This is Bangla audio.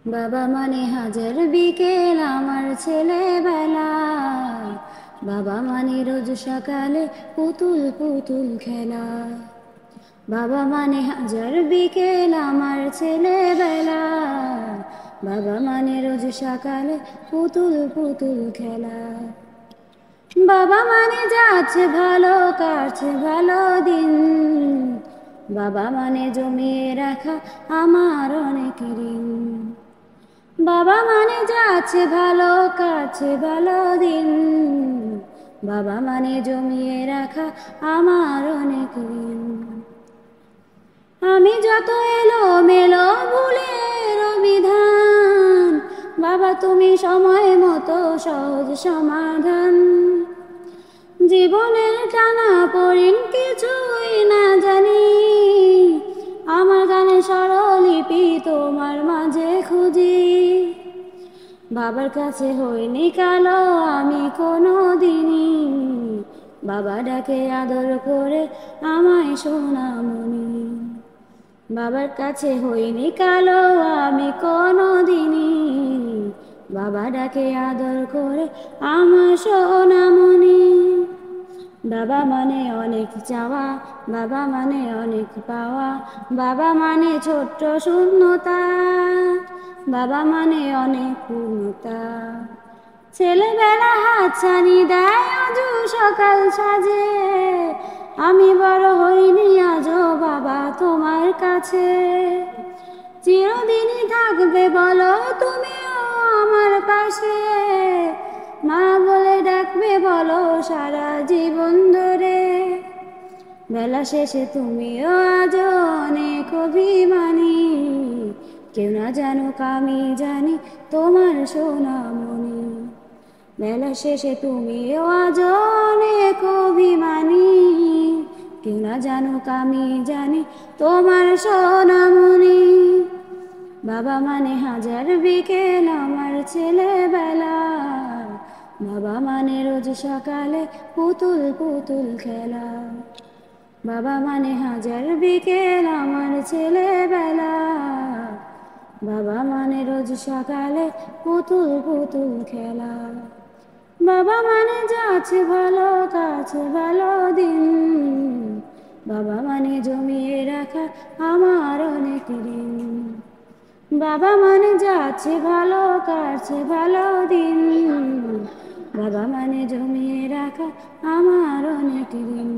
বাবা মানে হাজার বিকেল আমার ছেলেবেলা, বাবা মানে রোজ সকালে পুতুল পুতুল খেলা। বাবা মানে হাজার বিকেল আমার ছেলেবেলা, বাবা মানে রোজ সকালে পুতুল পুতুল খেলা। বাবা মানে যাচ্ছে ভালো, কাটছে ভালো দিন, বাবা মানে জমিয়ে রাখা আমার অনেক ঋণ। বাবা মানে যাচ্ছে ভালো, কাটছে ভালো দিন, বাবা মানে জমিয়ে রাখা আমার অনেক ঋণ। আমি যত এলো মেলো ভুলের বিধান, বাবা তুমি সময় মতো সহজ সমাধান। জীবনের টানা পড়িন কিছুই না জানি, আমার গানে স্বরলিপি তোমার মাঝে খুঁজি। বাবার কাছে হইনি কালো আমি কোনো দিনই, বাবা ডাকে আদর করে আমায় সোনামণি। বাবার কাছে হইনি কালো আমি কোনো দিনই, বাবা ডাকে আদর করে আমার সোনামণি। বাবা মানে অনেক চাওয়া, বাবা মানে অনেক পাওয়া, বাবা মানে ছোট্ট শূন্যতা, বাবা মানে অনেক পূর্ণতা। ছেলেবেলা হাতছানি দেয় আজও সকাল সাজে, আমি বড় হইনি আজও বাবা তোমার কাছে। চিরদিনই থাকবে বলো তুমিও আমার পাশে, মা বলে ডাকবে বলো সারা জীবন ধরে। বেলা শেষে তুমিও আজও অনেক অভিমানী, কেউ না জানুক আমি জানি তোমার সোনামণি। বেলা শেষে তুমিও আজও অনেক অভিমানী, কেউ না জানুক আমি জানি তোমার সোনামণি। বাবা মানে হাজার বিকেল আমার ছেলেবেলা, বাবা মানে রোজ সকালে পুতুল পুতুল খেলা। বাবা মানে হাজার বিকেল আমার ছেলেবেলা, বাবা মানে রোজ সকালে পুতুল পুতুল খেলা। বাবা মানে যাচ্ছে ভালো, কাছে ভালো দিন, বাবা মানে জমিয়ে রাখা আমার অনেক ঋণ। বাবা মানে যাচ্ছে ভালো, কাটছে ভালো দিন, বাবা মানে জমিয়ে রাখা আমার অনেক ঋণ।